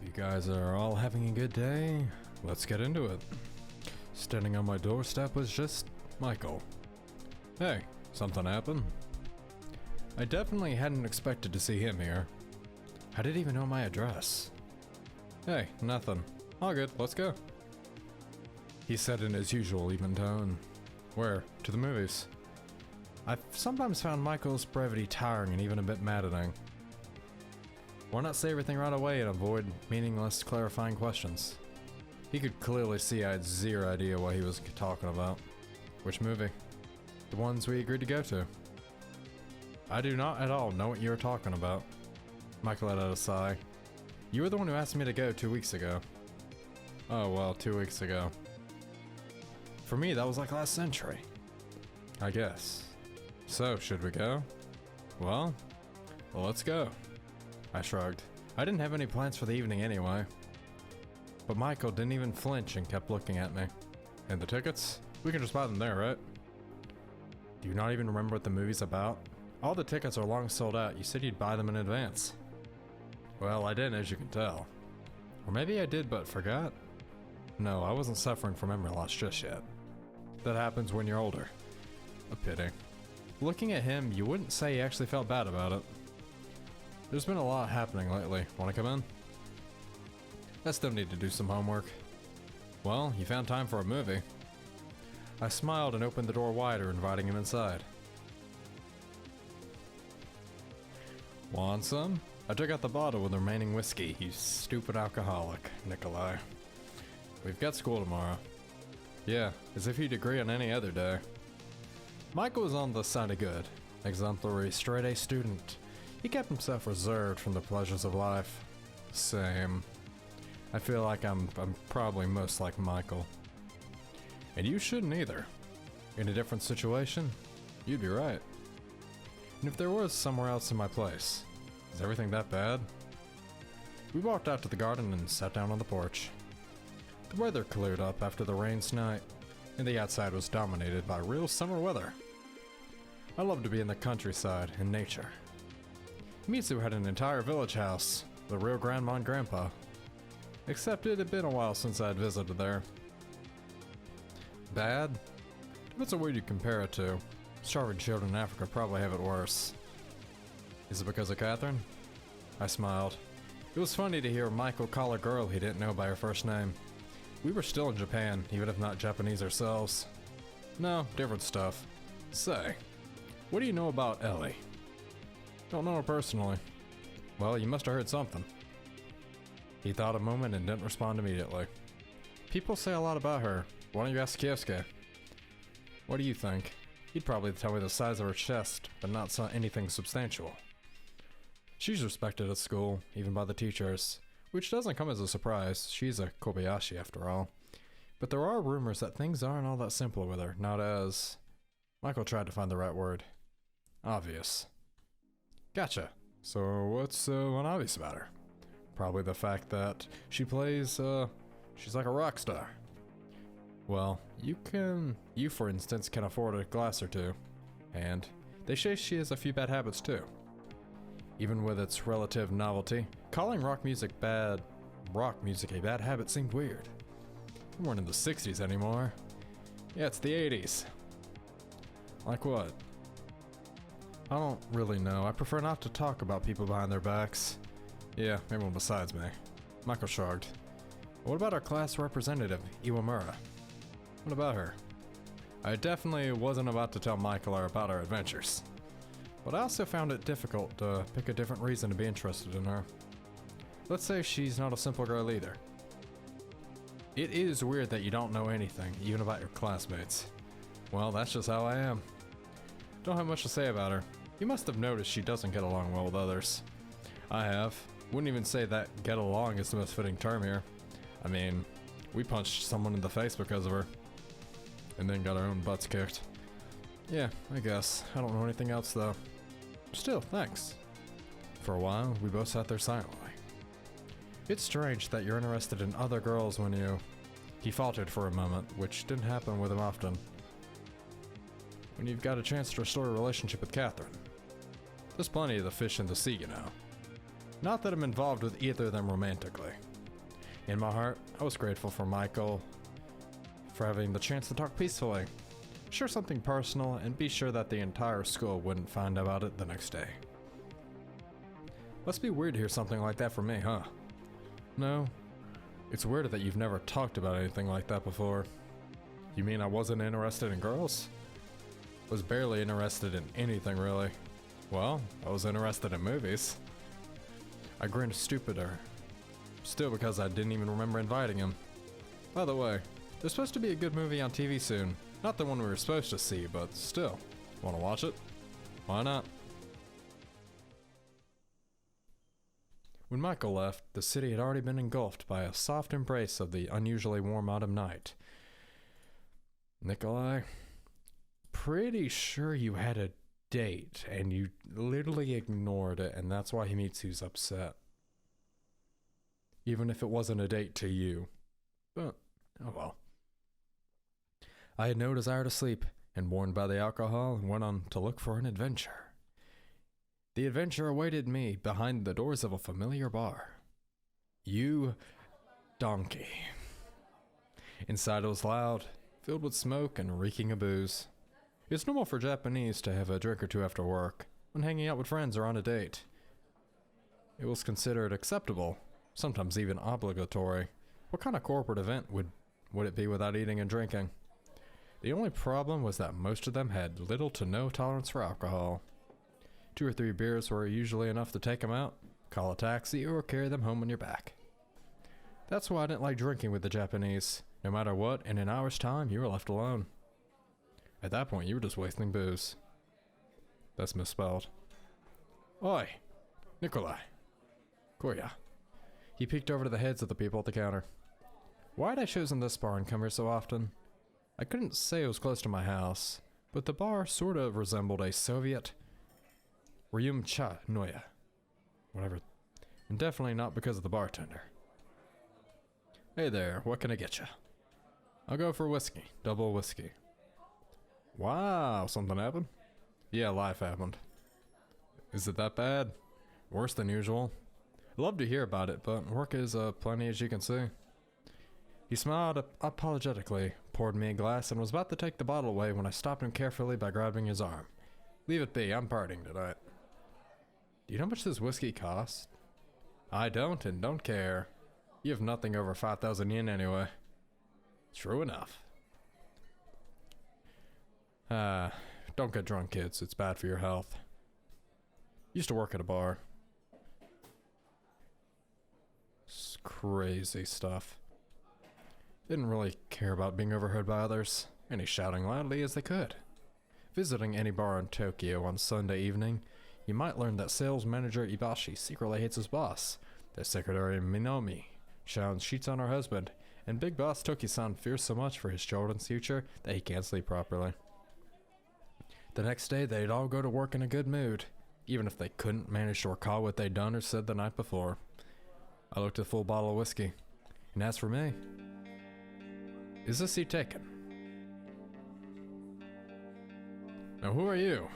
You guys are all having a good day? Let's get into it. Standing on my doorstep was just Michael. Hey, something happened? I definitely hadn't expected to see him here. How did he even know my address? Hey, nothing. All good, let's go. He said in his usual even tone. Where? To the movies. I've sometimes found Michael's brevity tiring and even a bit maddening. Why not say everything right away and avoid meaningless clarifying questions? He could clearly see I had zero idea what he was talking about. Which movie? The ones we agreed to go to. I do not at all know what you are talking about. Michael let out a sigh. You were the one who asked me to go 2 weeks ago. Oh well, 2 weeks ago. For me, that was like last century. I guess. So, should we go? Well, let's go. I shrugged. I didn't have any plans for the evening anyway. But Michael didn't even flinch and kept looking at me. And the tickets? We can just buy them there, right? Do you not even remember what the movie's about? All the tickets are long sold out. You said you'd buy them in advance. Well, I didn't, as you can tell. Or maybe I did but forgot? No, I wasn't suffering from memory loss just yet. That happens when you're older. A pity. Looking at him, you wouldn't say he actually felt bad about it. There's been a lot happening lately. Wanna come in? I still need to do some homework. Well, you found time for a movie. I smiled and opened the door wider, inviting him inside. Want some? I took out the bottle with the remaining whiskey, you stupid alcoholic, Nikolai. We've got school tomorrow. Yeah, as if he'd agree on any other day. Michael was on the side of good. Exemplary, straight-A student. He kept himself reserved from the pleasures of life. Same. I feel like I'm probably most like Michael. And you shouldn't either. In a different situation, you'd be right. And if there was somewhere else in my place, is everything that bad? We walked out to the garden and sat down on the porch. The weather cleared up after the rains night, and the outside was dominated by real summer weather. I love to be in the countryside and nature. Mitsu had an entire village house, the real grandma and grandpa. Except it had been a while since I had visited there. Bad? Depends on where you compare it to. Starving children in Africa probably have it worse. Is it because of Catherine? I smiled. It was funny to hear Michael call a girl he didn't know by her first name. We were still in Japan, even if not Japanese ourselves. No, different stuff. Say, what do you know about Ellie? Don't know her personally. Well, you must have heard something. He thought a moment and didn't respond immediately. People say a lot about her. Why don't you ask Kiosuke? What do you think? He'd probably tell me the size of her chest, but not anything substantial. She's respected at school, even by the teachers, which doesn't come as a surprise. She's a Kobayashi after all. But there are rumors that things aren't all that simple with her, not as... Michael tried to find the right word. Obvious. Gotcha. So what's unobvious about her? Probably the fact that she plays, she's like a rock star. Well, you for instance, can afford a glass or two. And they say she has a few bad habits too. Even with its relative novelty, calling rock music a bad habit seemed weird. We weren't in the 60s anymore. Yeah, it's the 80s. Like what? I don't really know. I prefer not to talk about people behind their backs. Yeah, everyone besides me. Michael shrugged. What about our class representative, Iwamura? What about her? I definitely wasn't about to tell Michael about our adventures. But I also found it difficult to pick a different reason to be interested in her. Let's say she's not a simple girl either. It is weird that you don't know anything, even about your classmates. Well, that's just how I am. Don't have much to say about her. You must have noticed she doesn't get along well with others. I have. Wouldn't even say that get along is the most fitting term here. I mean, we punched someone in the face because of her. And then got our own butts kicked. Yeah, I guess. I don't know anything else though. Still, thanks. For a while, we both sat there silently. It's strange that you're interested in other girls when you... He faltered for a moment, which didn't happen with him often. When you've got a chance to restore a relationship with Catherine. There's plenty of the fish in the sea, you know. Not that I'm involved with either of them romantically. In my heart, I was grateful for Michael for having the chance to talk peacefully, share something personal, and be sure that the entire school wouldn't find out about it the next day. Must be weird to hear something like that from me, huh? No. It's weird that you've never talked about anything like that before. You mean I wasn't interested in girls? Was barely interested in anything, really. Well, I was interested in movies. I grinned stupider. Still, because I didn't even remember inviting him. By the way, there's supposed to be a good movie on TV soon. Not the one we were supposed to see, but still. Wanna watch it? Why not? When Michael left, the city had already been engulfed by a soft embrace of the unusually warm autumn night. Nikolai, pretty sure you had a date and you literally ignored it, and that's why Himitsu's upset. Even if it wasn't a date to you. But, oh well. I had no desire to sleep, and warned by the alcohol, went on to look for an adventure. The adventure awaited me behind the doors of a familiar bar. You donkey. Inside it was loud, filled with smoke and reeking of booze. It's normal for Japanese to have a drink or two after work, when hanging out with friends or on a date. It was considered acceptable, sometimes even obligatory. What kind of corporate event would it be without eating and drinking? The only problem was that most of them had little to no tolerance for alcohol. 2 or 3 beers were usually enough to take them out, call a taxi, or carry them home on your back. That's why I didn't like drinking with the Japanese. No matter what, in an hour's time, you were left alone. At that point, you were just wasting booze. That's misspelled. Oi! Nikolai. Korya. He peeked over to the heads of the people at the counter. Why had I chosen this bar and come here so often? I couldn't say it was close to my house, but the bar sort of resembled a Soviet Ryum Cha Noya. Whatever. And definitely not because of the bartender. Hey there, what can I get you? I'll go for whiskey. Double whiskey. Wow, something happened? Yeah, life happened. Is it that bad? Worse than usual? I'd love to hear about it, but work is plenty as you can see. He smiled apologetically, poured me a glass, and was about to take the bottle away when I stopped him carefully by grabbing his arm. Leave it be, I'm partying tonight. Do you know how much this whiskey costs? I don't and don't care. You have nothing over 5,000 yen anyway. True enough. Don't get drunk, kids. It's bad for your health. Used to work at a bar. It's crazy stuff. Didn't really care about being overheard by others, any shouting loudly as they could. Visiting any bar in Tokyo on Sunday evening, you might learn that sales manager Ibashi secretly hates his boss, that secretary Minomi shouts cheats on her husband, and big boss Toki-san fears so much for his children's future that he can't sleep properly. The next day, they'd all go to work in a good mood, even if they couldn't manage to recall what they'd done or said the night before. I looked at the full bottle of whiskey, and as for me, is this seat taken? Now who are you?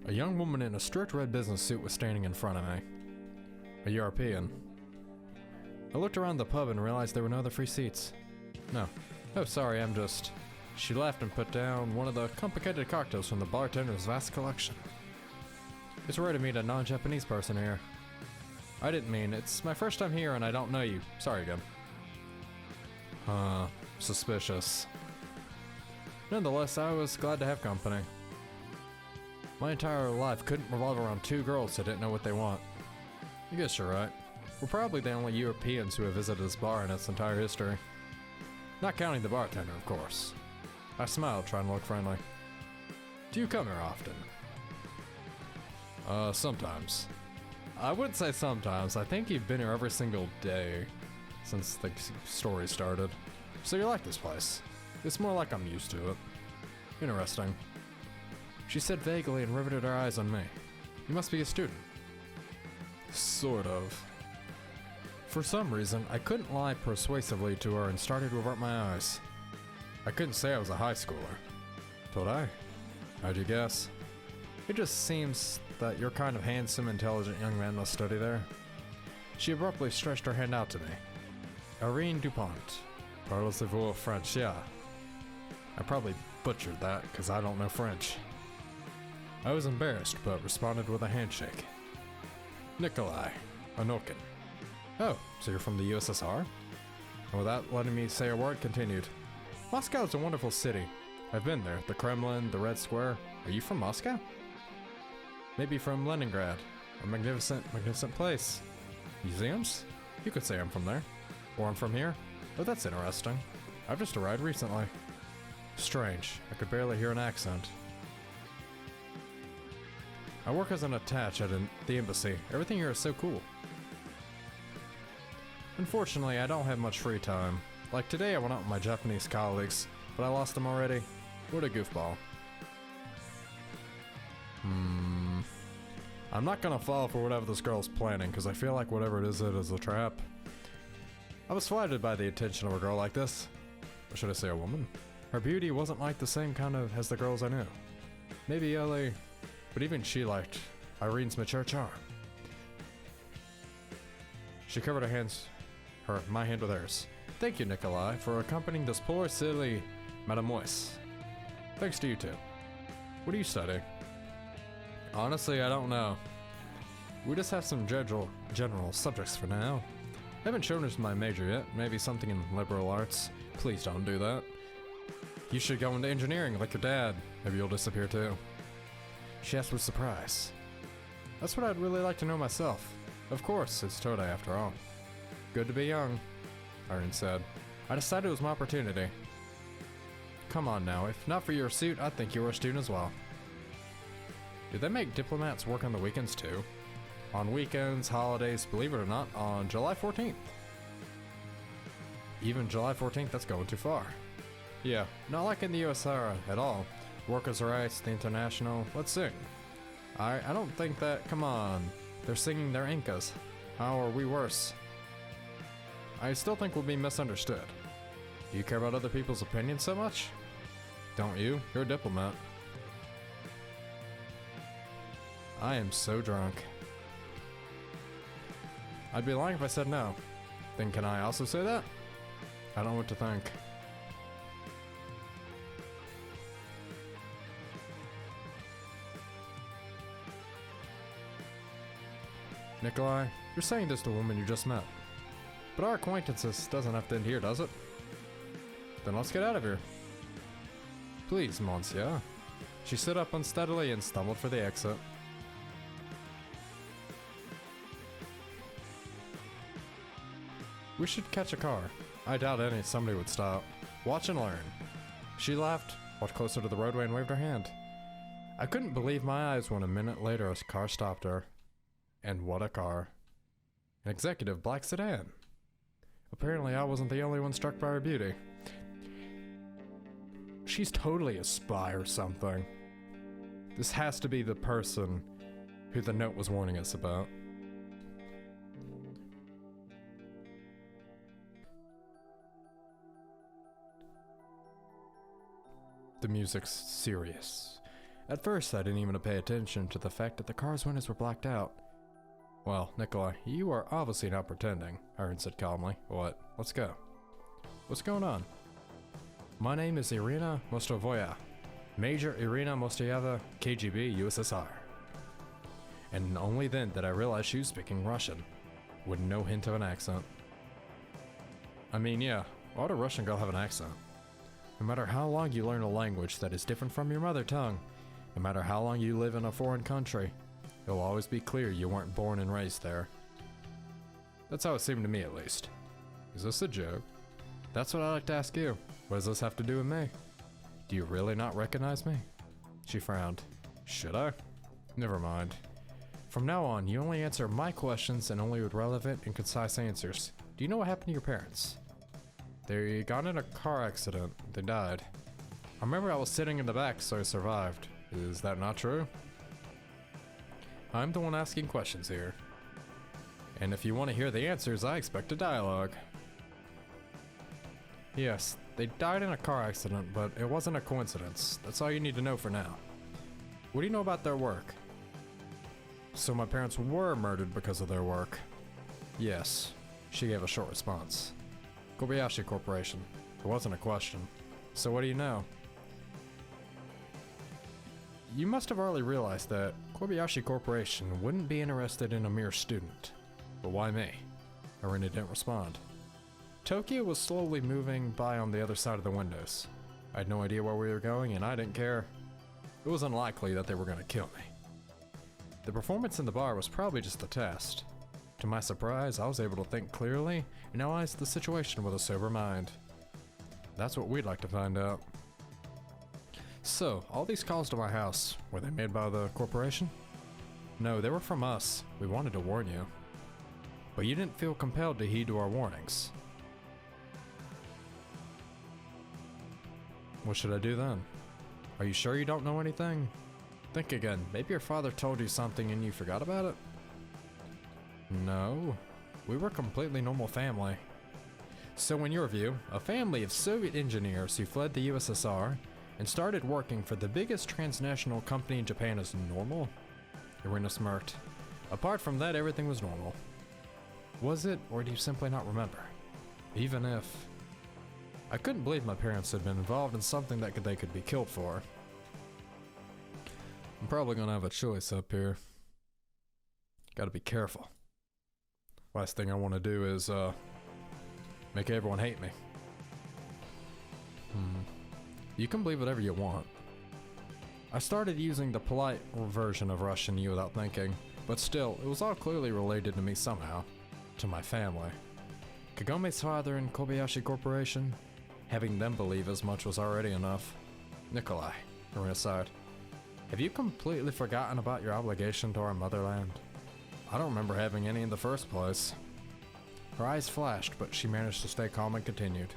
A young woman in a strict red business suit was standing in front of me. A European. I looked around the pub and realized there were no other free seats. No. Oh, sorry, I'm just... She laughed and put down one of the complicated cocktails from the bartender's vast collection. It's rare to meet a non-Japanese person here. I didn't mean, it's my first time here and I don't know you. Sorry again. Suspicious. Nonetheless, I was glad to have company. My entire life couldn't revolve around 2 girls that didn't know what they want. I guess you're right. We're probably the only Europeans who have visited this bar in its entire history. Not counting the bartender, of course. I smiled, trying to look friendly. Do you come here often? Sometimes. I wouldn't say sometimes. I think you've been here every single day since the story started. So you like this place? It's more like I'm used to it. Interesting. She said vaguely and riveted her eyes on me. You must be a student. Sort of. For some reason, I couldn't lie persuasively to her and started to avert my eyes. I couldn't say I was a high schooler. Told I? How'd you guess? It just seems that your kind of handsome, intelligent young man must study there. She abruptly stretched her hand out to me. Irene Dupont. Parlez-vous French? Yeah. I probably butchered that because I don't know French. I was embarrassed, but responded with a handshake. Nikolai Anokin. Oh, so you're from the USSR? And without letting me say a word, continued. Moscow is a wonderful city. I've been there. The Kremlin, the Red Square. Are you from Moscow? Maybe from Leningrad. A magnificent, magnificent place. Museums? You could say I'm from there. Or I'm from here. Oh, that's interesting. I've just arrived recently. Strange. I could barely hear an accent. I work as an attaché at the embassy. Everything here is so cool. Unfortunately, I don't have much free time. Like today, I went out with my Japanese colleagues, but I lost them already. What a goofball. I'm not gonna fall for whatever this girl's planning, because I feel like whatever it is a trap. I was flattered by the attention of a girl like this. Or should I say a woman? Her beauty wasn't like the same kind of as the girls I knew. Maybe Ellie, but even she liked Irene's mature charm. She covered my hand with hers. Thank you, Nikolai, for accompanying this poor, silly mademoiselle. Thanks to you too. What are you studying? Honestly, I don't know. We just have some general subjects for now. I haven't shown us my major yet. Maybe something in liberal arts. Please don't do that. You should go into engineering like your dad. Maybe you'll disappear too. She asked with surprise. That's what I'd really like to know myself. Of course, it's Tode after all. Good to be young, Irene said. I decided it was my opportunity. Come on now, if not for your suit, I'd think you were a student as well. Do they make diplomats work on the weekends too? On weekends, holidays, believe it or not, on July 14th. Even July 14th, that's going too far. Yeah, not like in the USSR at all. Workers' rights, the international, let's sing. I don't think that, come on. They're singing their Incas. How are we worse? I still think we'll be misunderstood. Do you care about other people's opinions so much? Don't you? You're a diplomat. I am so drunk. I'd be lying if I said no. Then can I also say that? I don't know what to think. Nikolai, you're saying this to a woman you just met. But our acquaintances doesn't have to end here, does it? Then let's get out of here. Please, monsieur. She stood up unsteadily and stumbled for the exit. We should catch a car. I doubt somebody would stop. Watch and learn. She laughed, walked closer to the roadway and waved her hand. I couldn't believe my eyes when a minute later a car stopped her. And what a car. An executive black sedan. Apparently I wasn't the only one struck by her beauty. She's totally a spy or something. This has to be the person who the note was warning us about. The music's serious. At first, I didn't even pay attention to the fact that the car's windows were blacked out. Well, Nikolai, you are obviously not pretending, Irene said calmly. What? Let's go. What's going on? My name is Irina Mostovoya. Major Irina Mostoyeva, KGB, USSR. And only then did I realize she was speaking Russian, with no hint of an accent. I mean, yeah, why would a Russian girl have an accent? No matter how long you learn a language that is different from your mother tongue, no matter how long you live in a foreign country, it'll always be clear you weren't born and raised there. That's how it seemed to me, at least. Is this a joke? That's what I'd like to ask you. What does this have to do with me? Do you really not recognize me? She frowned. Should I? Never mind. From now on, you only answer my questions and only with relevant and concise answers. Do you know what happened to your parents? They got in a car accident. They died. I remember I was sitting in the back, so I survived. Is that not true? I'm the one asking questions here. And if you want to hear the answers, I expect a dialogue. Yes, they died in a car accident, but it wasn't a coincidence. That's all you need to know for now. What do you know about their work? So my parents were murdered because of their work. Yes, she gave a short response. Kobayashi Corporation. It wasn't a question. So what do you know? You must have already realized that Kobayashi Corporation wouldn't be interested in a mere student. But why me? Arena didn't respond. Tokyo was slowly moving by on the other side of the windows. I had no idea where we were going, and I didn't care. It was unlikely that they were going to kill me. The performance in the bar was probably just a test. To my surprise, I was able to think clearly and analyze the situation with a sober mind. That's what we'd like to find out. So, all these calls to my house, were they made by the corporation? No, they were from us. We wanted to warn you. But you didn't feel compelled to heed to our warnings. What should I do then? Are you sure you don't know anything? Think again. Maybe your father told you something and you forgot about it? No. We were a completely normal family. So in your view, a family of Soviet engineers who fled the USSR and started working for the biggest transnational company in Japan is normal? Irina smirked. Apart from that, everything was normal. Was it, or do you simply not remember? Even if... I couldn't believe my parents had been involved in something that they could be killed for. I'm probably gonna have a choice up here. Gotta be careful. Last thing I want to do is, make everyone hate me. You can believe whatever you want. I started using the polite version of Russian to you without thinking, but still, it was all clearly related to me somehow. To my family. Kagome's father and Kobayashi Corporation? Having them believe as much was already enough. Nikolai, Irina sighed. Have you completely forgotten about your obligation to our motherland? I don't remember having any in the first place. Her eyes flashed, but she managed to stay calm and continued.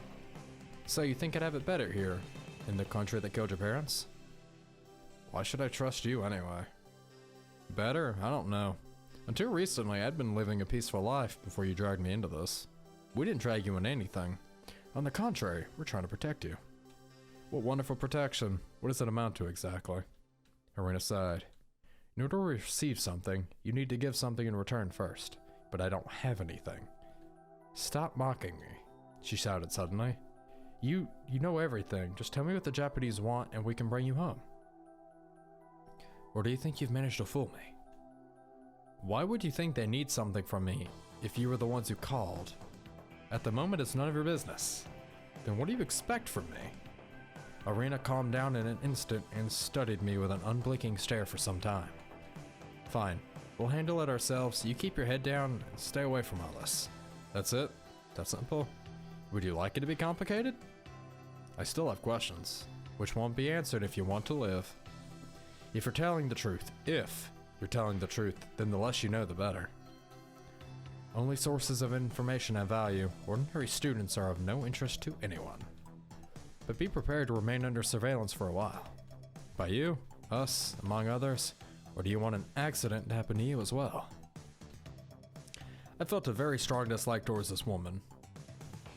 So you think I'd have it better here, in the country that killed your parents? Why should I trust you anyway? Better? I don't know. Until recently, I'd been living a peaceful life before you dragged me into this. We didn't drag you in anything. On the contrary, we're trying to protect you. What wonderful protection. What does it amount to exactly? Irina sighed. In order to receive something, you need to give something in return first. But I don't have anything. Stop mocking me, she shouted suddenly. You know everything. Just tell me what the Japanese want and we can bring you home. Or do you think you've managed to fool me? Why would you think they need something from me if you were the ones who called? At the moment, it's none of your business. Then what do you expect from me? Irina calmed down in an instant and studied me with an unblinking stare for some time. Fine, we'll handle it ourselves. You keep your head down and stay away from all this. That's it? That simple? Would you like it to be complicated? I still have questions, which won't be answered if you want to live. If you're telling the truth, then the less you know, the better. Only sources of information have value. Ordinary students are of no interest to anyone. But be prepared to remain under surveillance for a while. By you, us, among others, or do you want an accident to happen to you as well? I felt a very strong dislike towards this woman.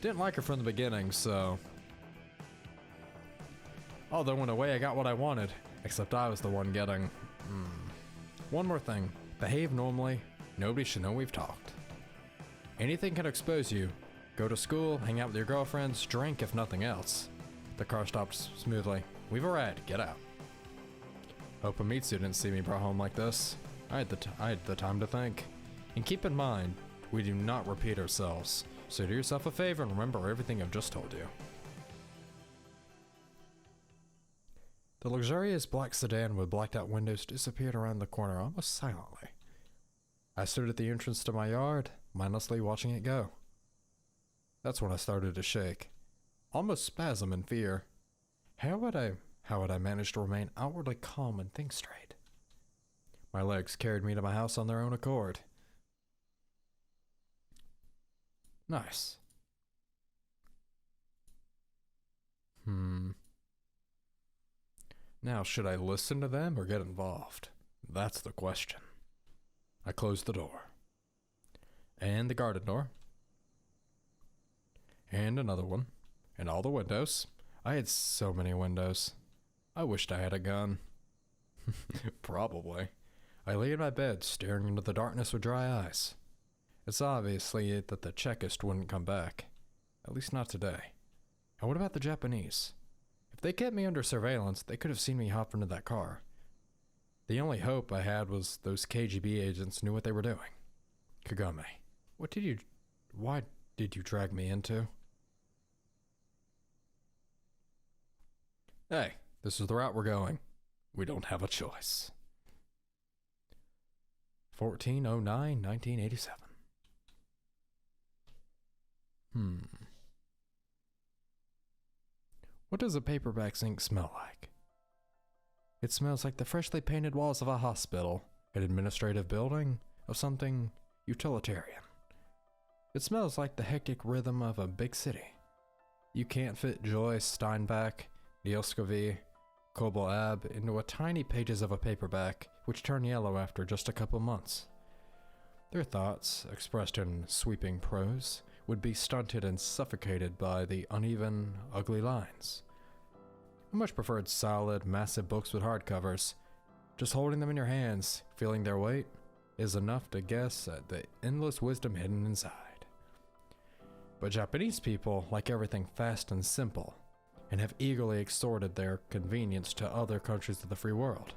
Didn't like her from the beginning, so... Although in a way I got what I wanted, except I was the one getting... One more thing. Behave normally. Nobody should know we've talked. Anything can expose you. Go to school, hang out with your girlfriends, drink if nothing else. The car stopped smoothly. We've a ride. Get out. Hope Amitsu didn't see me brought home like this. I had the time to think. And keep in mind, we do not repeat ourselves. So do yourself a favor and remember everything I've just told you. The luxurious black sedan with blacked out windows disappeared around the corner almost silently. I stood at the entrance to my yard, mindlessly watching it go. That's when I started to shake, almost spasm in fear. How would I manage to remain outwardly calm and think straight? My legs carried me to my house on their own accord. Nice. Now, should I listen to them or get involved? That's the question. I closed the door. And the garden door. And another one. And all the windows. I had so many windows. I wished I had a gun. Probably. I lay in my bed, staring into the darkness with dry eyes. It's obviously that the checklist wouldn't come back. At least not today. And what about the Japanese? If they kept me under surveillance, they could have seen me hop into that car. The only hope I had was those KGB agents knew what they were doing. Kagome, why did you drag me into? Hey, this is the route we're going. We don't have a choice. 14/09/1987. What does a paperback's ink smell like? It smells like the freshly painted walls of a hospital, an administrative building, of something utilitarian. It smells like the hectic rhythm of a big city. You can't fit Joyce, Steinbeck, Dioscovy, Kobel Ab into a tiny pages of a paperback, which turn yellow after just a couple months. Their thoughts, expressed in sweeping prose, would be stunted and suffocated by the uneven, ugly lines. I much preferred solid, massive books with hardcovers. Just holding them in your hands, feeling their weight, is enough to guess at the endless wisdom hidden inside. But Japanese people like everything fast and simple, and have eagerly extorted their convenience to other countries of the free world.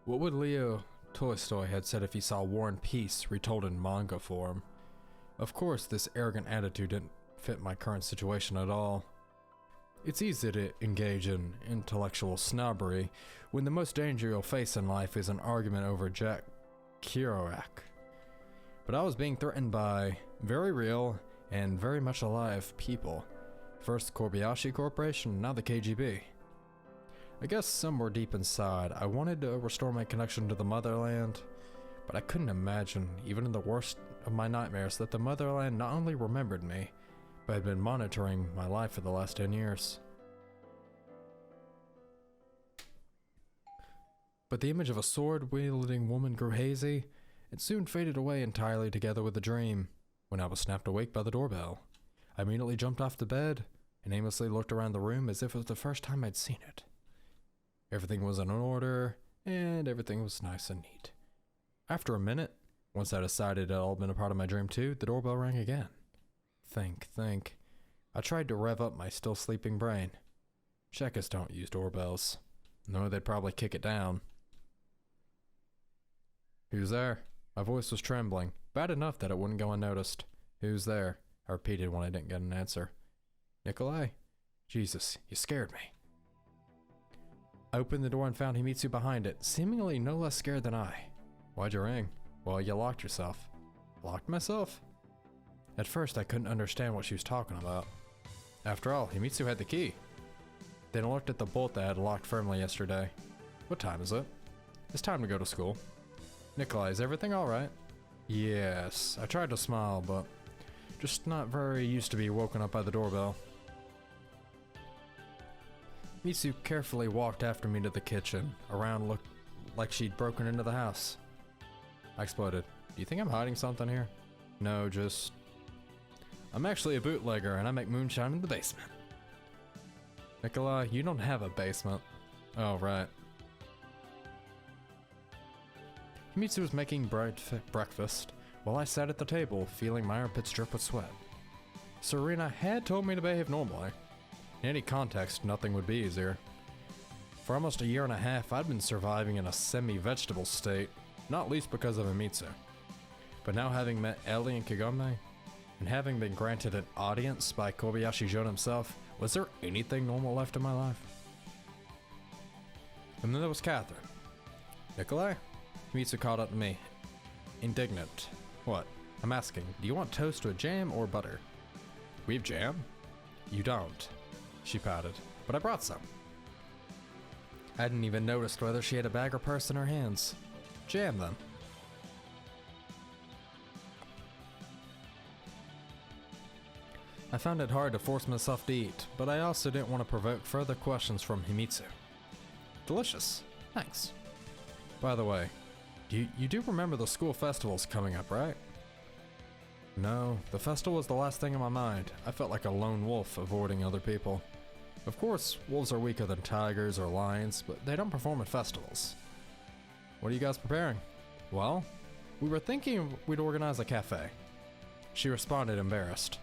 What would Leo Tolstoy had said if he saw War and Peace retold in manga form? Of course, this arrogant attitude didn't fit my current situation at all. It's easy to engage in intellectual snobbery when the most danger you'll face in life is an argument over Jack Kerouac. But I was being threatened by very real and very much alive people. First Kobayashi Corporation, now the KGB. I guess somewhere deep inside, I wanted to restore my connection to the motherland, but I couldn't imagine, even in the worst of my nightmares, that the motherland not only remembered me, but had been monitoring my life for the last 10 years. But the image of a sword-wielding woman grew hazy, and soon faded away entirely together with the dream, when I was snapped awake by the doorbell. I immediately jumped off the bed, and aimlessly looked around the room as if it was the first time I'd seen it. Everything was in order, and everything was nice and neat. After a minute, once I decided it had all been a part of my dream too, the doorbell rang again. Think. I tried to rev up my still sleeping brain. Czechs don't use doorbells. No, they'd probably kick it down. Who's there? My voice was trembling, bad enough that it wouldn't go unnoticed. Who's there? I repeated when I didn't get an answer. Nikolai? Jesus, you scared me. I opened the door and found Himitsu behind it, seemingly no less scared than I. Why'd you ring? Well, you locked yourself. Locked myself? At first, I couldn't understand what she was talking about. After all, Himitsu had the key. Then I looked at the bolt that I had locked firmly yesterday. What time is it? It's time to go to school. Nikolai, is everything alright? Yes. I tried to smile, but just not very used to be woken up by the doorbell. Mitsu carefully walked after me to the kitchen. Around looked like she'd broken into the house. I exploded. Do you think I'm hiding something here? No, just... I'm actually a bootlegger and I make moonshine in the basement. Nikolai, you don't have a basement. Oh, right. Himitsu was making breakfast while I sat at the table, feeling my armpits drip with sweat. Serena had told me to behave normally. In any context, nothing would be easier. For almost a year and a half, I'd been surviving in a semi-vegetable state, not least because of Himitsu. But now having met Ellie and Kagome, and having been granted an audience by Kobayashi Jun himself, was there anything normal left in my life? And then there was Catherine. Nikolai? Himitsu called up to me, indignant. What? I'm asking, do you want toast with jam or butter? We have jam? You don't. She pouted, but I brought some. I hadn't even noticed whether she had a bag or purse in her hands. Jam then. I found it hard to force myself to eat, but I also didn't want to provoke further questions from Himitsu. Delicious. Thanks. By the way, you do remember the school festival's coming up, right? No, the festival was the last thing in my mind. I felt like a lone wolf avoiding other people. Of course, wolves are weaker than tigers or lions, but they don't perform at festivals. What are you guys preparing? Well, we were thinking we'd organize a cafe. She responded, embarrassed.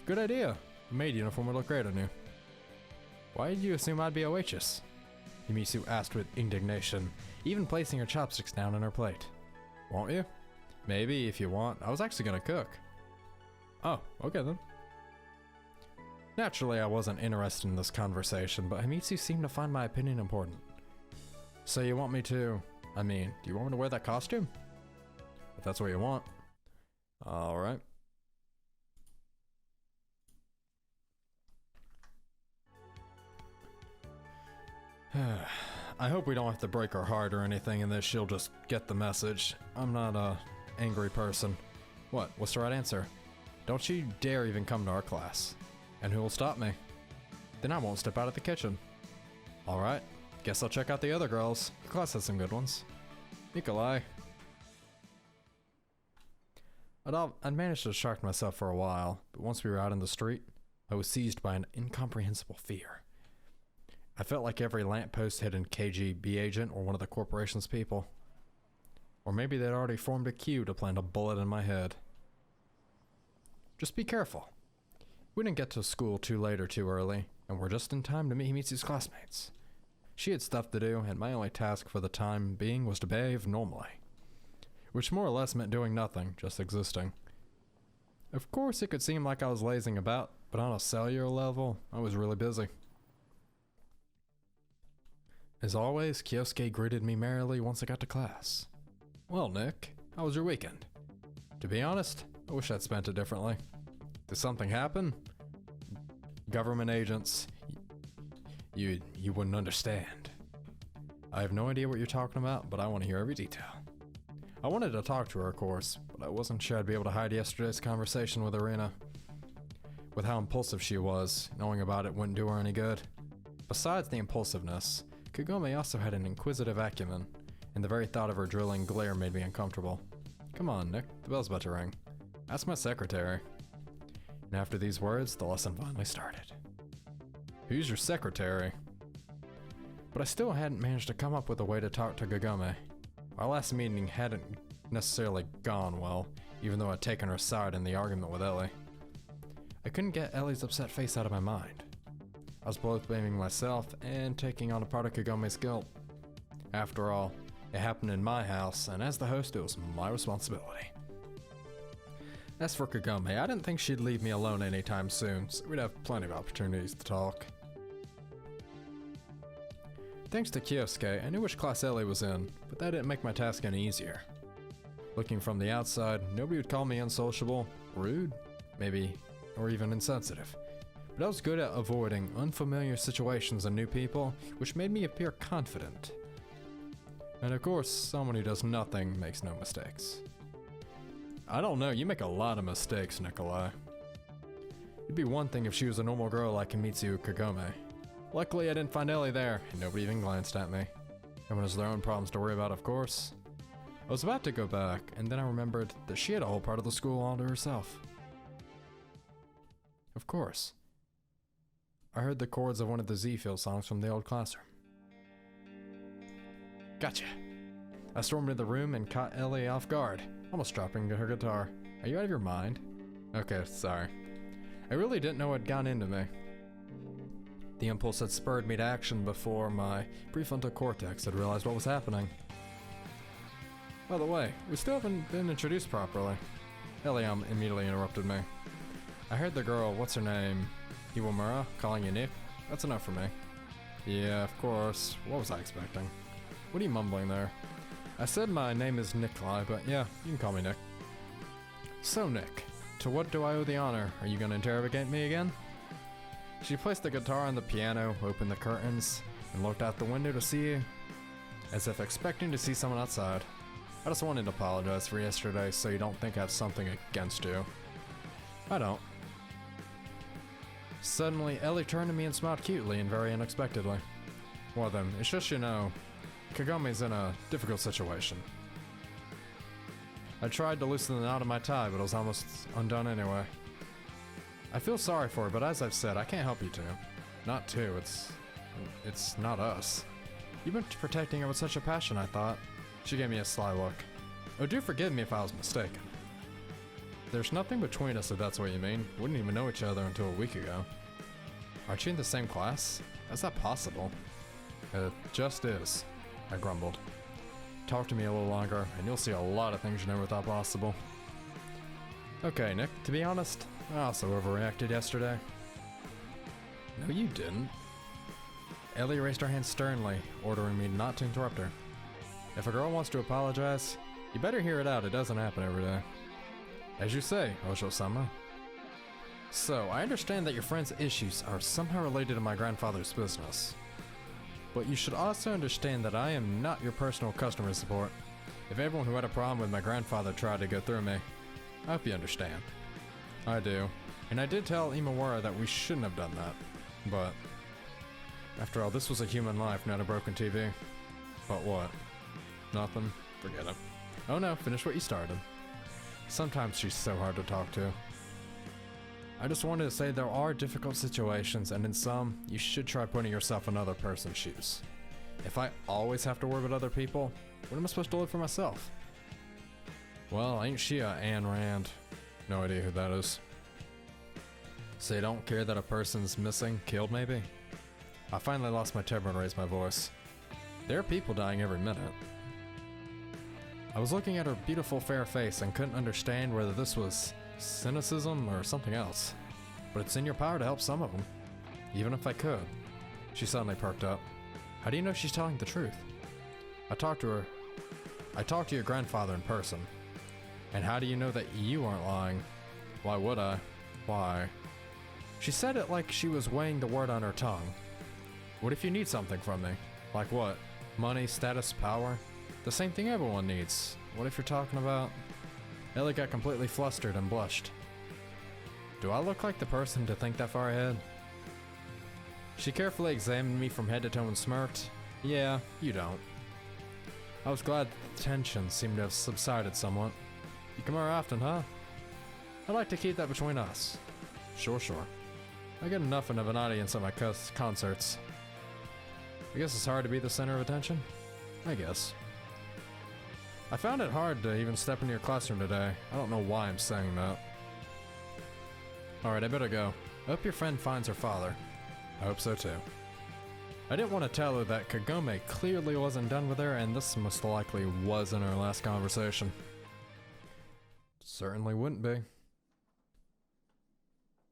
Good idea. The maid uniform would look great on you. Why did you assume I'd be a waitress? Himisu asked with indignation, even placing her chopsticks down on her plate. Won't you? Maybe, if you want. I was actually gonna cook. Oh, okay then. Naturally, I wasn't interested in this conversation, but Himisu seemed to find my opinion important. So you want me to... do you want me to wear that costume? If that's what you want. Alright. I hope we don't have to break her heart or anything and that she'll just get the message. I'm not a angry person. What? What's the right answer? Don't you dare even come to our class. And who will stop me? Then I won't step out of the kitchen. Alright, guess I'll check out the other girls. The class has some good ones. Nikolai. I'd managed to distract myself for a while, but once we were out in the street, I was seized by an incomprehensible fear. I felt like every lamppost had a KGB agent or one of the corporation's people. Or maybe they'd already formed a queue to plant a bullet in my head. Just be careful. We didn't get to school too late or too early, and we're just in time to meet Himitsu's classmates. She had stuff to do, and my only task for the time being was to behave normally. Which more or less meant doing nothing, just existing. Of course, it could seem like I was lazing about, but on a cellular level, I was really busy. As always, Kyosuke greeted me merrily once I got to class. Well, Nick, how was your weekend? To be honest, I wish I'd spent it differently. Did something happen? Government agents. You wouldn't understand. I have no idea what you're talking about, but I want to hear every detail. I wanted to talk to her, of course, but I wasn't sure I'd be able to hide yesterday's conversation with Irina. With how impulsive she was, knowing about it wouldn't do her any good. Besides the impulsiveness, Kagome also had an inquisitive acumen, and the very thought of her drilling glare made me uncomfortable. Come on, Nick, the bell's about to ring. Ask my secretary. And after these words, the lesson finally started. Who's your secretary? But I still hadn't managed to come up with a way to talk to Kagome. Our last meeting hadn't necessarily gone well, even though I'd taken her side in the argument with Ellie. I couldn't get Ellie's upset face out of my mind. I was both blaming myself and taking on a part of Kagome's guilt. After all, it happened in my house, and as the host, it was my responsibility. As for Kagome, I didn't think she'd leave me alone anytime soon, so we'd have plenty of opportunities to talk. Thanks to Kyosuke, I knew which class Ellie was in, but that didn't make my task any easier. Looking from the outside, nobody would call me unsociable, rude, maybe, or even insensitive. But I was good at avoiding unfamiliar situations and new people, which made me appear confident. And of course, someone who does nothing makes no mistakes. I don't know, you make a lot of mistakes, Nikolai. It'd be one thing if she was a normal girl like Himitsu Kagome. Luckily, I didn't find Ellie there, and nobody even glanced at me. Everyone has their own problems to worry about, of course. I was about to go back, and then I remembered that she had a whole part of the school all to herself. Of course. I heard the chords of one of the Z-Field songs from the old classroom. Gotcha. I stormed into the room and caught Ellie off guard, almost dropping her guitar. Are you out of your mind? Okay, sorry. I really didn't know what had gone into me. The impulse had spurred me to action before my prefrontal cortex had realized what was happening. By the way, we still haven't been introduced properly. Ellie immediately interrupted me. I heard the girl, what's her name, Iwamura, calling you Nick. That's enough for me. Yeah, of course. What was I expecting? What are you mumbling there? I said my name is Nikolai, but yeah, you can call me Nick. So Nick, to what do I owe the honor? Are you gonna interrogate me again? She placed the guitar on the piano, opened the curtains, and looked out the window to see you, as if expecting to see someone outside. I just wanted to apologize for yesterday so you don't think I have something against you. I don't. Suddenly, Ellie turned to me and smiled cutely and very unexpectedly. Well then, it's just Kagome's in a difficult situation. I tried to loosen the knot of my tie, but it was almost undone anyway. I feel sorry for her, but as I've said, I can't help you two. Not two, it's not us. You've been protecting her with such a passion, I thought. She gave me a sly look. Oh, do forgive me if I was mistaken. There's nothing between us if that's what you mean. We didn't even know each other until a week ago. Aren't you in the same class? How's that possible? It just is, I grumbled. Talk to me a little longer, and you'll see a lot of things you never thought possible. Okay, Nick, to be honest, I also overreacted yesterday. No, you didn't. Ellie raised her hand sternly, ordering me not to interrupt her. If a girl wants to apologize, you better hear it out. It doesn't happen every day. As you say, Osho-sama. So, I understand that your friend's issues are somehow related to my grandfather's business. But you should also understand that I am not your personal customer support. If everyone who had a problem with my grandfather tried to go through me, I hope you understand. I do. And I did tell Imawara that we shouldn't have done that. But, after all, this was a human life, not a broken TV. But what? Nothing? Forget it. Oh no, finish what you started. Sometimes she's so hard to talk to. I just wanted to say there are difficult situations, and in some, you should try putting yourself in other person's shoes. If I always have to worry about other people, what am I supposed to live for myself? Well, ain't she a Ayn Rand? No idea who that is. So you don't care that a person's missing, killed maybe? I finally lost my temper and raised my voice. There are people dying every minute. I was looking at her beautiful fair face and couldn't understand whether this was cynicism or something else. But it's in your power to help some of them. Even if I could. She suddenly perked up. How do you know she's telling the truth? I talked to your grandfather in person. And how do you know that you aren't lying? Why would I? Why? She said it like she was weighing the word on her tongue. What if you need something from me? Like what? Money, status, power? The same thing everyone needs. What if you're talking about... Ellie got completely flustered and blushed. Do I look like the person to think that far ahead? She carefully examined me from head to toe and smirked. Yeah, you don't. I was glad the tension seemed to have subsided somewhat. You come here often, huh? I'd like to keep that between us. Sure. I get enough of an audience at my concerts. I guess it's hard to be the center of attention? I guess. I found it hard to even step into your classroom today. I don't know why I'm saying that. Alright, I better go. I hope your friend finds her father. I hope so too. I didn't want to tell her that Kagome clearly wasn't done with her, and this most likely wasn't our last conversation. Certainly wouldn't be.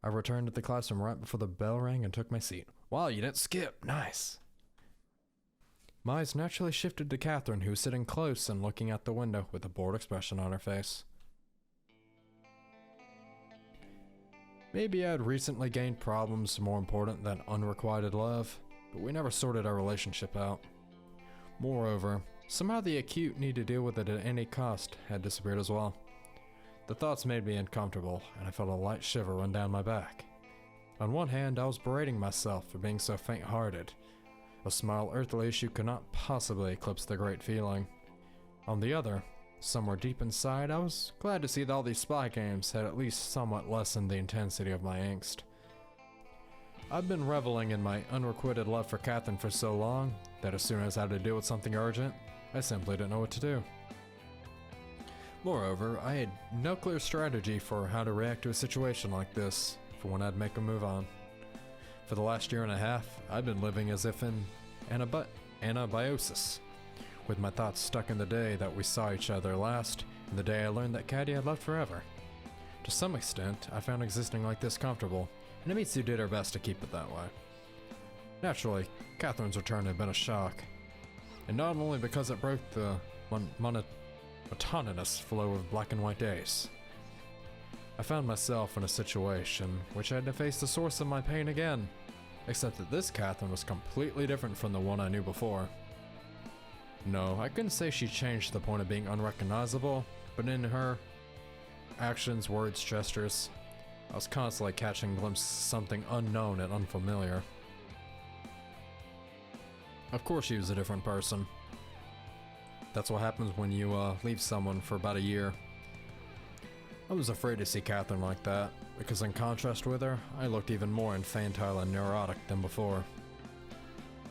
I returned to the classroom right before the bell rang and took my seat. Wow, you didn't skip. Nice. My eyes naturally shifted to Catherine, who was sitting close and looking out the window with a bored expression on her face. Maybe I'd recently gained problems more important than unrequited love, but we never sorted our relationship out. Moreover, somehow the acute need to deal with it at any cost had disappeared as well. The thoughts made me uncomfortable, and I felt a light shiver run down my back. On one hand, I was berating myself for being so faint-hearted. A small earthly issue could not possibly eclipse the great feeling. On the other, somewhere deep inside, I was glad to see that all these spy games had at least somewhat lessened the intensity of my angst. I've been reveling in my unrequited love for Catherine for so long that as soon as I had to deal with something urgent, I simply didn't know what to do. Moreover, I had no clear strategy for how to react to a situation like this for when I'd make a move on. For the last year and a half, I've been living as if in anabiosis, with my thoughts stuck in the day that we saw each other last and the day I learned that Caddy had left forever. To some extent, I found existing like this comfortable, and Amitsu did her best to keep it that way. Naturally, Catherine's return had been a shock, and not only because it broke the monotonous flow of black and white days. I found myself in a situation which I had to face the source of my pain again, except that this Catherine was completely different from the one I knew before. No, I couldn't say she changed to the point of being unrecognizable, but in her actions, words, gestures, I was constantly catching glimpses of something unknown and unfamiliar. Of course she was a different person. That's what happens when you leave someone for about a year. I was afraid to see Catherine like that, because in contrast with her, I looked even more infantile and neurotic than before.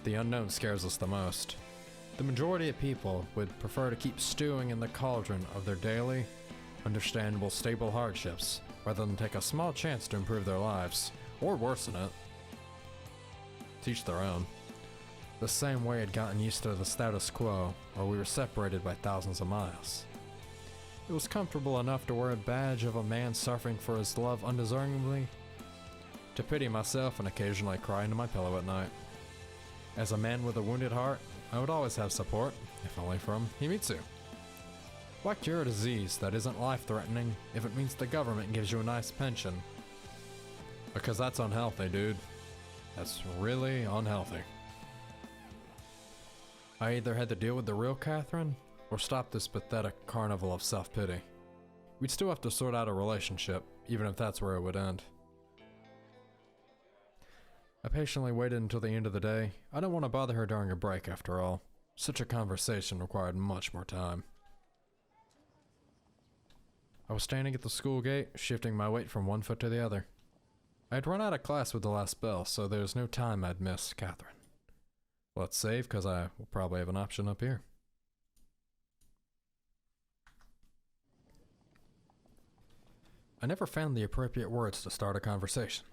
The unknown scares us the most. The majority of people would prefer to keep stewing in the cauldron of their daily, understandable, stable hardships, rather than take a small chance to improve their lives, or worsen it. Teach their own. The same way I'd gotten used to the status quo, where we were separated by thousands of miles. It was comfortable enough to wear a badge of a man suffering for his love undeservingly, to pity myself and occasionally cry into my pillow at night. As a man with a wounded heart, I would always have support, if only from Himitsu. Why cure a disease that isn't life-threatening if it means the government gives you a nice pension? Because that's unhealthy, dude. That's really unhealthy. I either had to deal with the real Catherine, or stop this pathetic carnival of self-pity. We'd still have to sort out a relationship, even if that's where it would end. I patiently waited until the end of the day. I didn't want to bother her during a break, after all. Such a conversation required much more time. I was standing at the school gate, shifting my weight from one foot to the other. I had run out of class with the last bell, so there was no time I'd miss Catherine. Let's save, because I will probably have an option up here. I never found the appropriate words to start a conversation.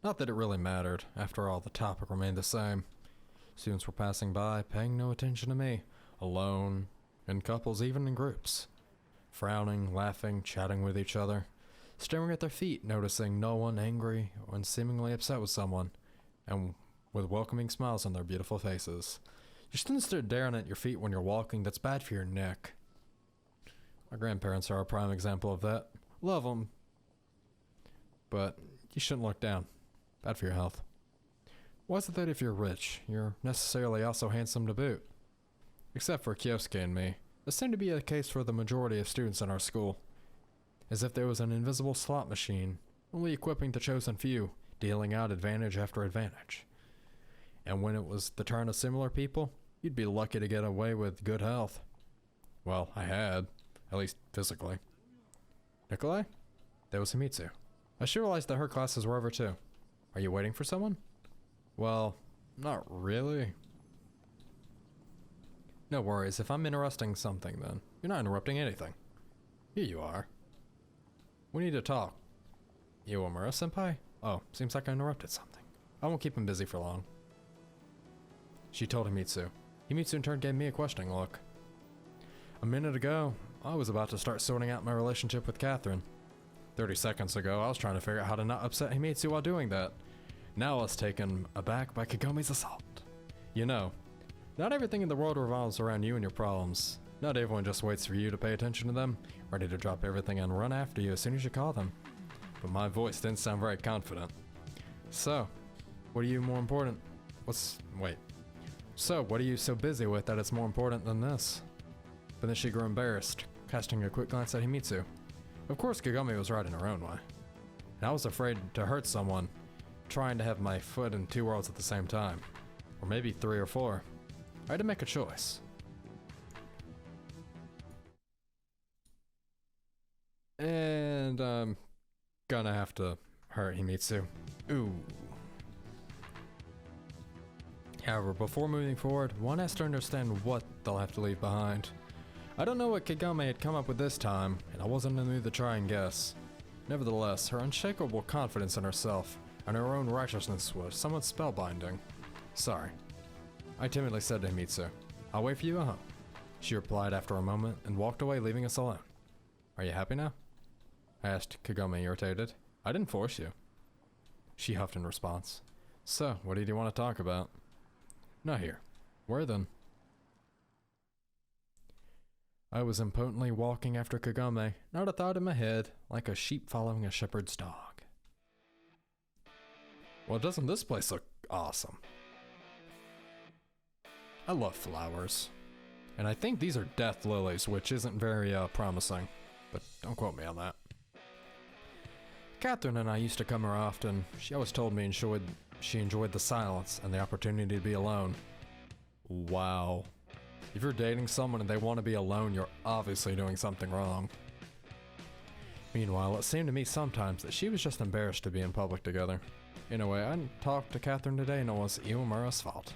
Not that it really mattered. After all, the topic remained the same. Students were passing by, paying no attention to me, alone, in couples, even in groups. Frowning, laughing, chatting with each other, staring at their feet, noticing no one angry or seemingly upset with someone, and with welcoming smiles on their beautiful faces. You shouldn't start staring at your feet when you're walking. That's bad for your neck. My grandparents are a prime example of that. Love them, but you shouldn't look down. Bad for your health. Why is it that if you're rich, you're necessarily also handsome to boot? Except for Kyosuke and me. This seemed to be the case for the majority of students in our school. As if there was an invisible slot machine, only equipping the chosen few, dealing out advantage after advantage. And when it was the turn of similar people, you'd be lucky to get away with good health. Well, I had, at least physically. Nikolai? That was Himitsu. I just realized that her classes were over too. Are you waiting for someone? Well, not really. No worries, if I'm interrupting something then. You're not interrupting anything. Here you are. We need to talk. Iwamura-senpai? Oh, seems like I interrupted something. I won't keep him busy for long. She told Himitsu. Himitsu in turn gave me a questioning look. A minute ago, I was about to start sorting out my relationship with Catherine. 30 seconds ago, I was trying to figure out how to not upset Himitsu while doing that. Now I was taken aback by Kagome's assault. You know, not everything in the world revolves around you and your problems. Not everyone just waits for you to pay attention to them, ready to drop everything and run after you as soon as you call them. But my voice didn't sound very confident. So, what are you more important? So, what are you so busy with that it's more important than this? But then she grew embarrassed, casting a quick glance at Himitsu. Of course, Kagome was right in her own way. And I was afraid to hurt someone, trying to have my foot in two worlds at the same time. Or maybe 3 or 4. I had to make a choice. And I'm gonna have to hurt Himitsu. Ooh. However, before moving forward, one has to understand what they'll have to leave behind. I don't know what Kagome had come up with this time, and I wasn't in the mood to try and guess. Nevertheless, her unshakable confidence in herself and her own righteousness was somewhat spellbinding. Sorry. I timidly said to Himitsu, I'll wait for you at home. She replied after a moment and walked away, leaving us alone. Are you happy now? I asked Kagome, irritated. I didn't force you. She huffed in response. So, what did you want to talk about? Not here. Where then? I was impotently walking after Kagome, not a thought in my head, like a sheep following a shepherd's dog. Well, doesn't this place look awesome? I love flowers. And I think these are death lilies, which isn't very promising, but don't quote me on that. Catherine and I used to come here often. She always told me she enjoyed the silence and the opportunity to be alone. Wow. If you're dating someone and they want to be alone, you're obviously doing something wrong. Meanwhile, it seemed to me sometimes that she was just embarrassed to be in public together. In a way, I didn't talk to Catherine today and it was Iwamura's fault.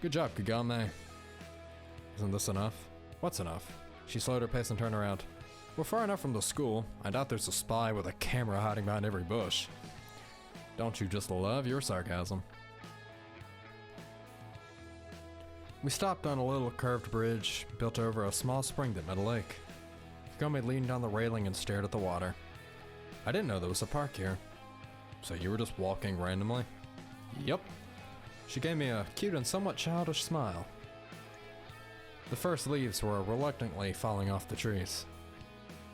Good job, Kagome. Isn't this enough? What's enough? She slowed her pace and turned around. We're far enough from the school. I doubt there's a spy with a camera hiding behind every bush. Don't you just love your sarcasm? We stopped on a little curved bridge built over a small spring that met a lake. Kagome leaned on the railing and stared at the water. I didn't know there was a park here. So you were just walking randomly? Yup. She gave me a cute and somewhat childish smile. The first leaves were reluctantly falling off the trees.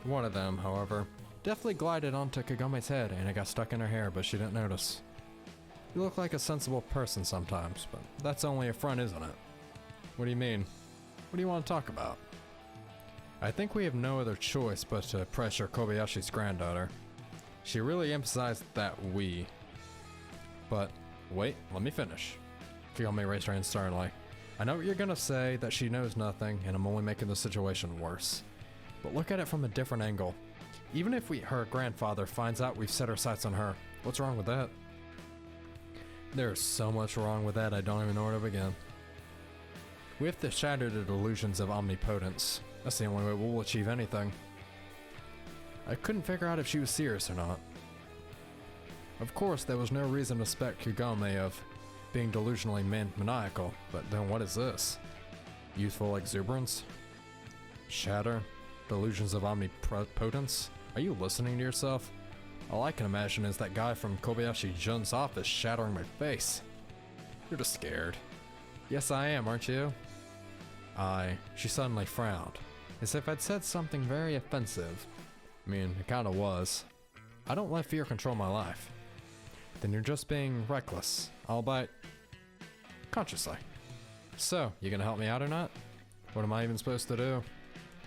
One of them, however, deftly glided onto Kagome's head and it got stuck in her hair, but she didn't notice. You look like a sensible person sometimes, but that's only a front, isn't it? What do you mean? What do you want to talk about? I think we have no other choice but to pressure Kobayashi's granddaughter. She really emphasized that we. But, wait, let me finish. Kagome raised her hand sternly. I know what you're gonna say, that she knows nothing, and I'm only making the situation worse. But look at it from a different angle. Even if her grandfather finds out we've set our sights on her, what's wrong with that? There's so much wrong with that, I don't even know where to begin. We have to shatter the delusions of omnipotence. That's the only way we'll achieve anything. I couldn't figure out if she was serious or not. Of course, there was no reason to suspect Kagome of being delusionally maniacal, but then what is this? Youthful exuberance? Shatter? Delusions of omnipotence? Are you listening to yourself? All I can imagine is that guy from Kobayashi Jun's office shattering my face. You're just scared. Yes, I am, aren't you? She suddenly frowned, as if I'd said something very offensive. I mean, it kinda was. I don't let fear control my life. Then you're just being reckless, albeit consciously. So, you gonna help me out or not? What am I even supposed to do?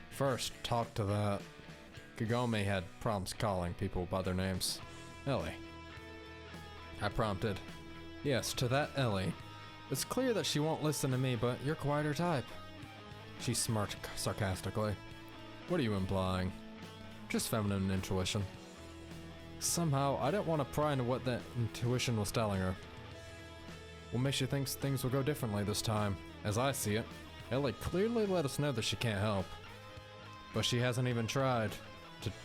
First, talk to that. Kagome had problems calling people by their names. Ellie. I prompted. Yes, to that Ellie. It's clear that she won't listen to me, but you're quite her type. She smirked sarcastically. What are you implying? Just feminine intuition. Somehow, I didn't want to pry into what that intuition was telling her. What makes you think things will go differently this time? As I see it, Ellie clearly let us know that she can't help. But she hasn't even tried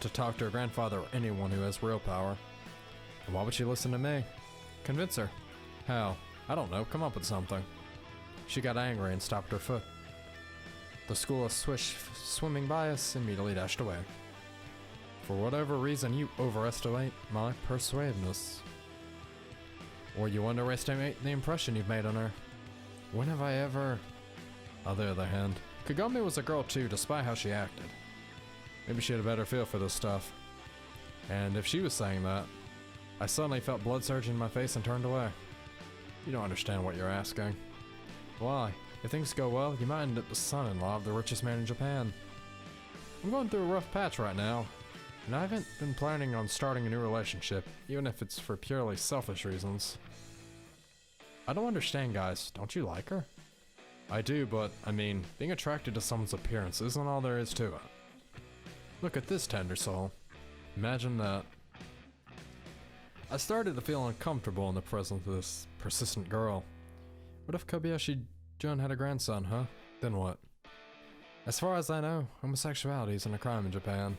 to talk to her grandfather or anyone who has real power. And why would she listen to me? Convince her. How? I don't know, come up with something. She got angry and stopped her foot. The school of swish swimming by us immediately dashed away. For whatever reason, you overestimate my persuasiveness. Or you underestimate the impression you've made on her. When have I ever... On the other hand, Kagome was a girl too, despite how she acted. Maybe she had a better feel for this stuff. And if she was saying that, I suddenly felt blood surge in my face and turned away. You don't understand what you're asking. Why? If things go well, you might end up the son-in-law of the richest man in Japan. I'm going through a rough patch right now, and I haven't been planning on starting a new relationship, even if it's for purely selfish reasons. I don't understand, guys. Don't you like her? I do, but, I mean, being attracted to someone's appearance isn't all there is to it. Look at this tender soul. Imagine that. I started to feel uncomfortable in the presence of this persistent girl. What if Kobayashi Jun had a grandson, huh? Then what? As far as I know, homosexuality isn't a crime in Japan.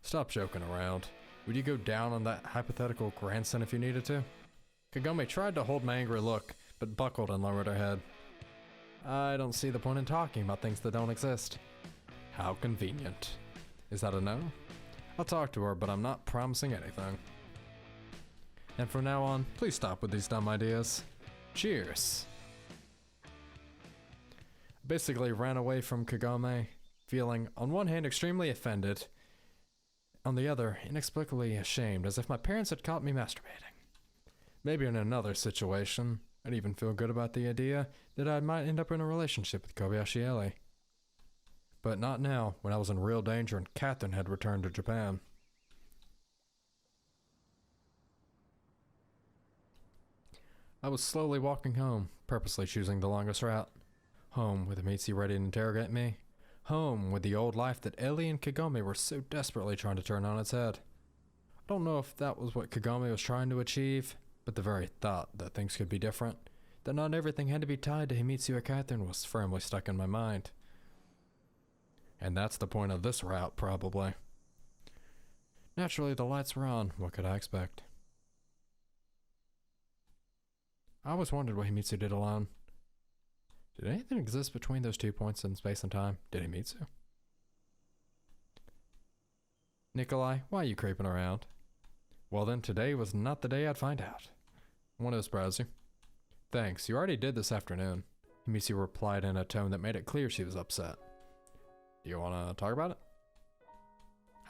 Stop joking around. Would you go down on that hypothetical grandson if you needed to? Kagome tried to hold my angry look, but buckled and lowered her head. I don't see the point in talking about things that don't exist. How convenient. Is that a no? I'll talk to her, but I'm not promising anything. And from now on, please stop with these dumb ideas. Cheers. I basically ran away from Kagome, feeling on one hand extremely offended, on the other inexplicably ashamed, as if my parents had caught me masturbating. Maybe in another situation, I'd even feel good about the idea that I might end up in a relationship with Kobayashi Ellie. But not now, when I was in real danger and Catherine had returned to Japan. I was slowly walking home, purposely choosing the longest route. Home with Mitsu ready to interrogate me. Home with the old life that Ellie and Kagome were so desperately trying to turn on its head. I don't know if that was what Kagome was trying to achieve, but the very thought that things could be different, that not everything had to be tied to Himitsu or Catherine, was firmly stuck in my mind. And that's the point of this route, probably. Naturally, the lights were on. What could I expect? I always wondered what Himitsu did alone. Did anything exist between those 2 points in space and time? Did Himitsu? Nikolai, why are you creeping around? Well then, today was not the day I'd find out. I want to surprise you. Thanks, you already did this afternoon. Himitsu replied in a tone that made it clear she was upset. Do you want to talk about it?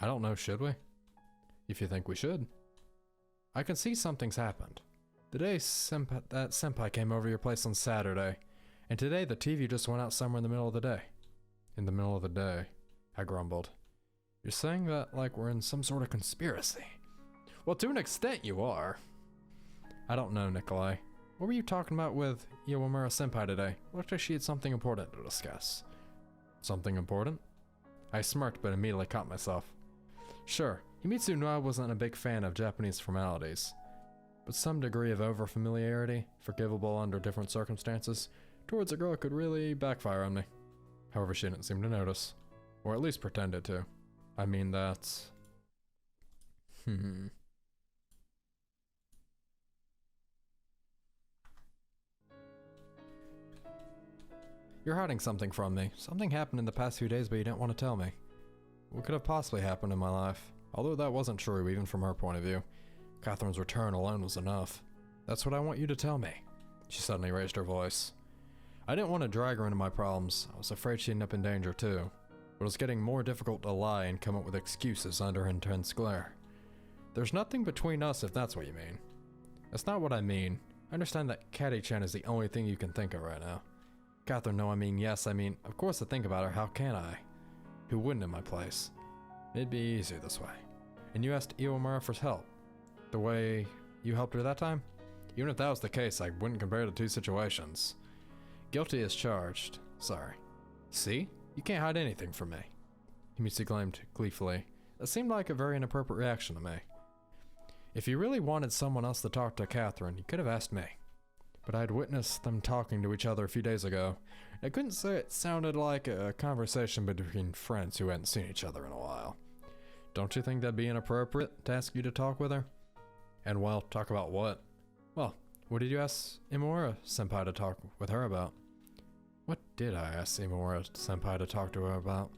I don't know, should we? If you think we should. I can see something's happened. The day that senpai came over your place on Saturday, and today the TV just went out somewhere in the middle of the day. In the middle of the day, I grumbled. You're saying that like we're in some sort of conspiracy. Well, to an extent you are. I don't know, Nikolai. What were you talking about with Iwamura senpai today? Looked like she had something important to discuss. Something important? I smirked but immediately caught myself. Sure, Himitsu knew I wasn't a big fan of Japanese formalities, but some degree of over-familiarity, forgivable under different circumstances, towards a girl could really backfire on me. However, she didn't seem to notice. Or at least pretended to. I mean, that's... You're hiding something from me. Something happened in the past few days but you didn't want to tell me. What could have possibly happened in my life? Although that wasn't true, even from her point of view. Catherine's return alone was enough. That's what I want you to tell me. She suddenly raised her voice. I didn't want to drag her into my problems. I was afraid she'd end up in danger too. But it was getting more difficult to lie and come up with excuses under her intense glare. There's nothing between us if that's what you mean. That's not what I mean. I understand that Catty-chan is the only thing you can think of right now. Catherine, no, I mean yes, of course I think about her, how can I? Who wouldn't in my place? It'd be easier this way. And you asked Iwamura for help. The way you helped her that time? Even if that was the case, I wouldn't compare the two situations. Guilty as charged. Sorry. See? You can't hide anything from me. Himitsu exclaimed gleefully. That seemed like a very inappropriate reaction to me. If you really wanted someone else to talk to Catherine, you could have asked me. But I had witnessed them talking to each other a few days ago. I couldn't say it sounded like a conversation between friends who hadn't seen each other in a while. Don't you think that'd be inappropriate to ask you to talk with her? And well, talk about what? Well, what did you ask Imamura-senpai to talk with her about? What did I ask Imamura-senpai to talk to her about?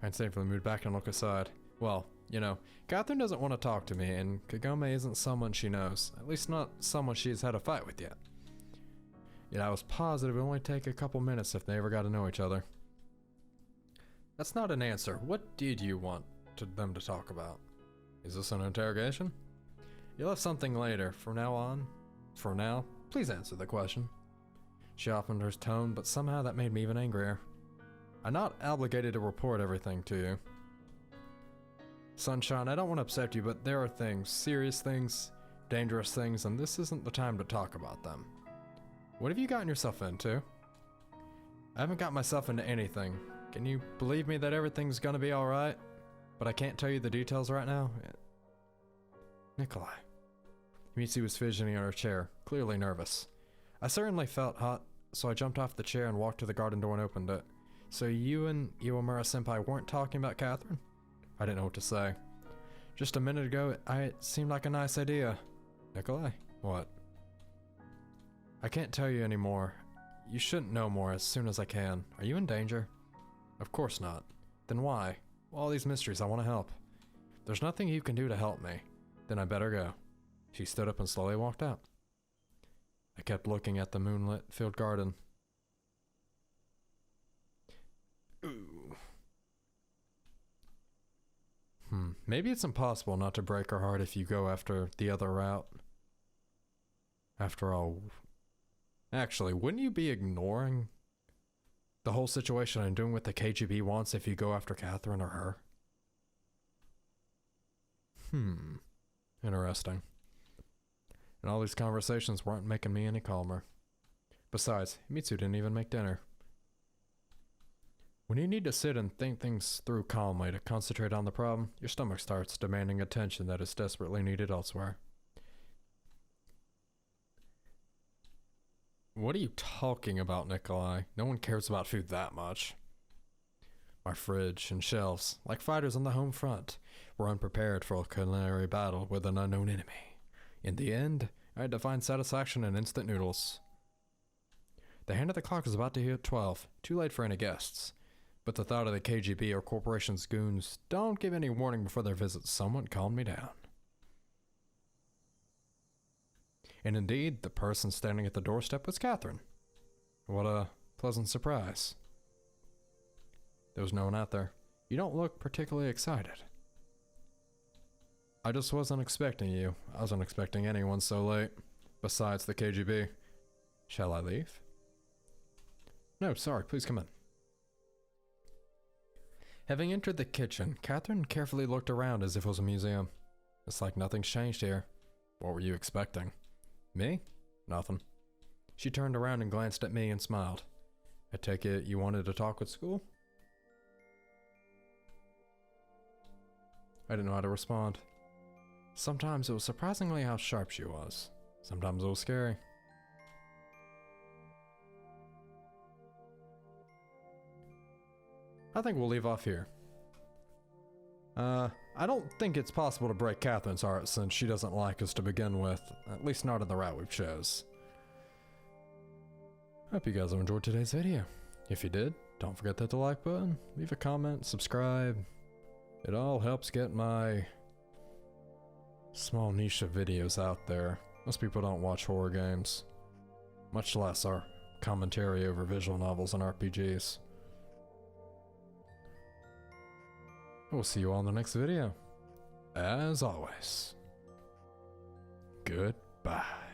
I instinctively moved back and looked aside. Well, you know, Catherine doesn't want to talk to me, and Kagome isn't someone she knows. At least not someone she's had a fight with yet. Yet I was positive it would only take a couple minutes if they ever got to know each other. That's not an answer. What did you want them to talk about? Is this an interrogation? You'll have something later. For now, please answer the question. She softened her tone, but somehow that made me even angrier. I'm not obligated to report everything to you. Sunshine, I don't want to upset you, but there are things, serious things, dangerous things, and this isn't the time to talk about them. What have you gotten yourself into? I haven't got myself into anything. Can you believe me that everything's gonna be alright? But I can't tell you the details right now. Nikolai. Himitsu was fidgeting in her chair, clearly nervous. I certainly felt hot, so I jumped off the chair and walked to the garden door and opened it. So you and Iwamura-senpai weren't talking about Catherine? I didn't know what to say. Just a minute ago, it seemed like a nice idea. Nikolai? What? I can't tell you anymore. You shouldn't know more as soon as I can. Are you in danger? Of course not. Then why? All these mysteries, I want to help. There's nothing you can do to help me. Then I better go. She stood up and slowly walked out. I kept looking at the moonlit-filled garden. Ooh. Maybe it's impossible not to break her heart if you go after the other route. After all... Actually, wouldn't you be ignoring the whole situation and doing what the KGB wants if you go after Catherine or her? Interesting. And all these conversations weren't making me any calmer. Besides, Himitsu didn't even make dinner. When you need to sit and think things through calmly to concentrate on the problem, your stomach starts demanding attention that is desperately needed elsewhere. What are you talking about, Nikolai? No one cares about food that much. My fridge and shelves, like fighters on the home front, were unprepared for a culinary battle with an unknown enemy. In the end, I had to find satisfaction in instant noodles. The hand of the clock was about to hit 12, too late for any guests. But the thought of the KGB or corporation's goons don't give any warning before their visit somewhat calmed me down. And indeed, the person standing at the doorstep was Catherine. What a pleasant surprise. There was no one out there. You don't look particularly excited. I just wasn't expecting you. I wasn't expecting anyone so late. Besides the KGB. Shall I leave? No, sorry, please come in. Having entered the kitchen, Catherine carefully looked around as if it was a museum. It's like nothing's changed here. What were you expecting? Me? Nothing. She turned around and glanced at me and smiled. I take it you wanted to talk with school? I didn't know how to respond. Sometimes it was surprisingly how sharp she was. Sometimes it was scary. I think we'll leave off here. I don't think it's possible to break Catherine's heart since she doesn't like us to begin with, at least not in the route we've chose. Hope you guys have enjoyed today's video. If you did, don't forget to hit the like button, leave a comment, subscribe. It all helps get my small niche of videos out there. Most people don't watch horror games, much less our commentary over visual novels and RPGs. We'll see you all in the next video. As always, goodbye.